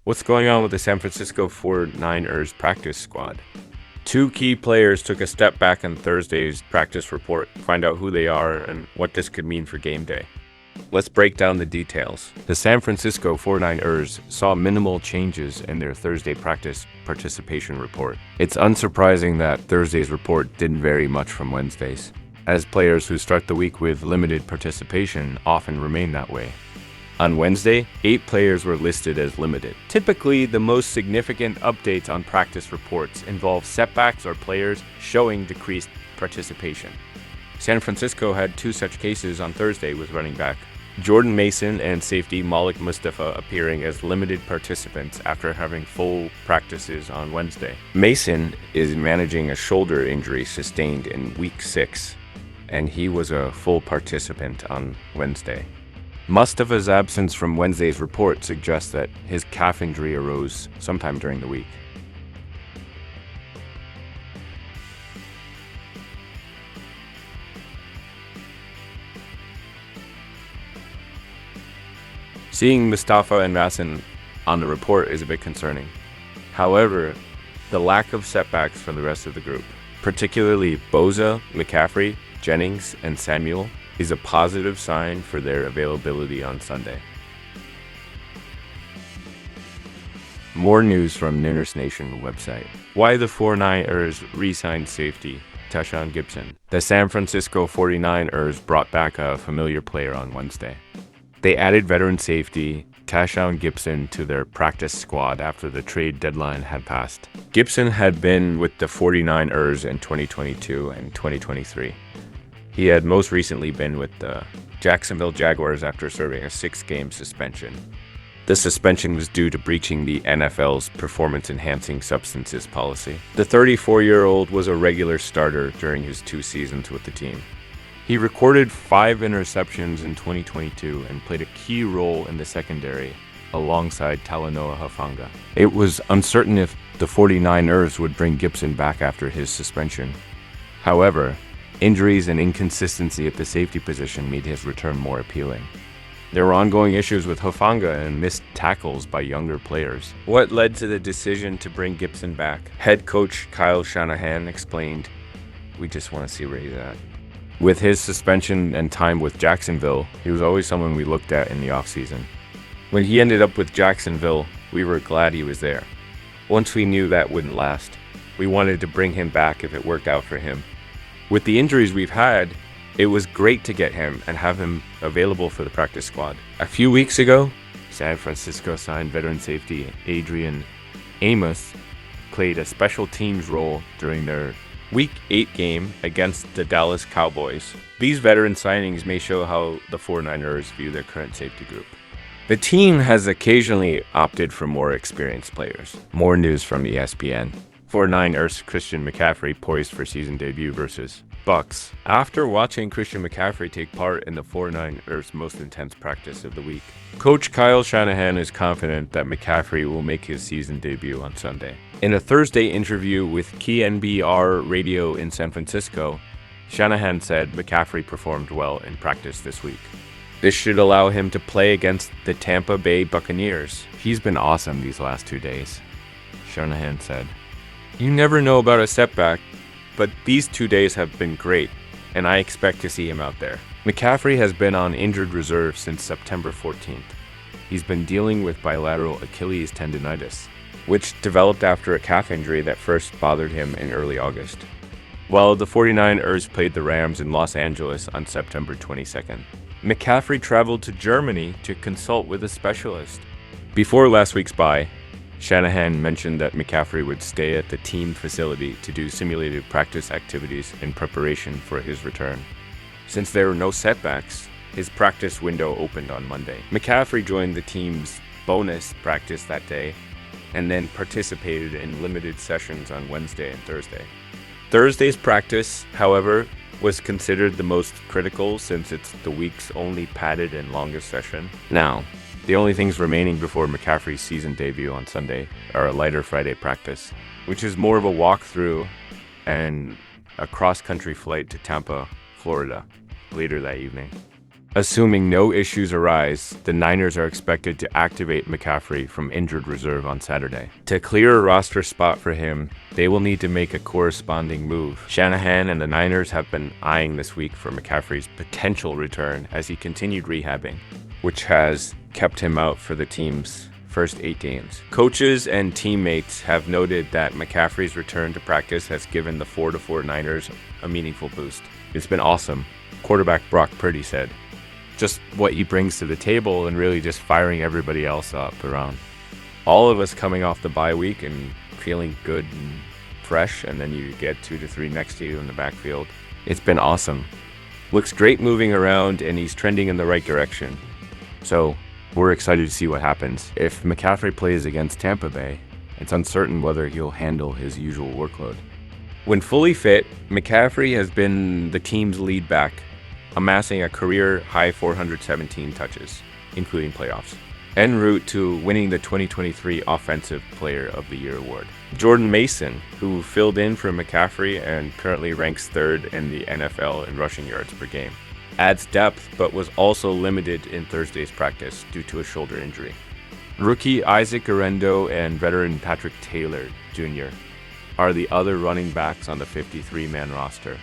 What's going on with the San Francisco 49ers practice squad? Two key players took a step back in Thursday's practice report to find out who they are and what this could mean for game day. Let's break down the details. The San Francisco 49ers saw minimal changes in their Thursday practice participation report. It's unsurprising that Thursday's report didn't vary much from Wednesday's, as players who start the week with limited participation often remain that way. On Wednesday, 8 players were listed as limited. Typically, the most significant updates on practice reports involve setbacks or players showing decreased participation. San Francisco had 2 such cases on Thursday with running back Jordan Mason and safety Malik Mustafa appearing as limited participants after having full practices on Wednesday. Mason is managing a shoulder injury sustained in week 6, and he was a full participant on Wednesday. Mustafa's absence from Wednesday's report suggests that his calf injury arose sometime during the week. Seeing Mustafa and Mason on the report is a bit concerning. However, the lack of setbacks from the rest of the group, particularly Boza, McCaffrey, Jennings, and Samuel, is a positive sign for their availability on Sunday. More news from Niners Nation website. Why the 49ers re-signed safety Tashawn Gibson. The San Francisco 49ers brought back a familiar player on Wednesday. They added veteran safety Tashawn Gibson to their practice squad after the trade deadline had passed. Gibson had been with the 49ers in 2022 and 2023. He had most recently been with the Jacksonville Jaguars after serving a 6-game suspension. The suspension was due to breaching the NFL's performance-enhancing substances policy. The 34-year-old was a regular starter during his 2 seasons with the team. He recorded 5 interceptions in 2022 and played a key role in the secondary alongside Talanoa Hufanga. It was uncertain if the 49ers would bring Gibson back after his suspension. However, injuries and inconsistency at the safety position made his return more appealing. There were ongoing issues with Hufanga and missed tackles by younger players. What led to the decision to bring Gibson back? Head coach Kyle Shanahan explained, "We just want to see where he's at." With his suspension and time with Jacksonville, he was always someone we looked at in the offseason. When he ended up with Jacksonville, we were glad he was there. Once we knew that wouldn't last, we wanted to bring him back if it worked out for him. With the injuries we've had, it was great to get him and have him available for the practice squad. A few weeks ago, San Francisco signed veteran safety Adrian Amos, played a special teams role during their Week 8 game against the Dallas Cowboys. These veteran signings may show how the 49ers view their current safety group. The team has occasionally opted for more experienced players. More news from ESPN. 49ers Christian McCaffrey poised for season debut versus Bucks. After watching Christian McCaffrey take part in the 49ers' most intense practice of the week, Coach Kyle Shanahan is confident that McCaffrey will make his season debut on Sunday. In a Thursday interview with KNBR Radio in San Francisco, Shanahan said McCaffrey performed well in practice this week. This should allow him to play against the Tampa Bay Buccaneers. He's been awesome these last 2 days, Shanahan said. You never know about a setback, but these 2 days have been great, and I expect to see him out there. McCaffrey has been on injured reserve since September 14th. He's been dealing with bilateral Achilles tendonitis, which developed after a calf injury that first bothered him in early August. While the 49ers played the Rams in Los Angeles on September 22nd, McCaffrey traveled to Germany to consult with a specialist. Before last week's bye, Shanahan mentioned that McCaffrey would stay at the team facility to do simulated practice activities in preparation for his return. Since there were no setbacks, his practice window opened on Monday. McCaffrey joined the team's bonus practice that day and then participated in limited sessions on Wednesday and Thursday. Thursday's practice, however, was considered the most critical since it's the week's only padded and longest session. Now, the only things remaining before McCaffrey's season debut on Sunday are a lighter Friday practice, which is more of a walkthrough, and a cross-country flight to Tampa, Florida, later that evening. Assuming no issues arise, the Niners are expected to activate McCaffrey from injured reserve on Saturday. To clear a roster spot for him, they will need to make a corresponding move. Shanahan and the Niners have been eyeing this week for McCaffrey's potential return as he continued rehabbing, which has kept him out for the team's first 8 games. Coaches and teammates have noted that McCaffrey's return to practice has given the 4-4 Niners a meaningful boost. It's been awesome, quarterback Brock Purdy said. Just what he brings to the table and really just firing everybody else up around. All of us coming off the bye week and feeling good and fresh, and then you get 2 to 3 next to you in the backfield. It's been awesome. Looks great moving around, and he's trending in the right direction. So we're excited to see what happens. If McCaffrey plays against Tampa Bay, it's uncertain whether he'll handle his usual workload. When fully fit, McCaffrey has been the team's lead back, amassing a career-high 417 touches, including playoffs, en route to winning the 2023 Offensive Player of the Year award. Jordan Mason, who filled in for McCaffrey and currently ranks 3rd in the NFL in rushing yards per game, adds depth but was also limited in Thursday's practice due to a shoulder injury. Rookie Isaac Guerrero and veteran Patrick Taylor Jr. are the other running backs on the 53-man roster.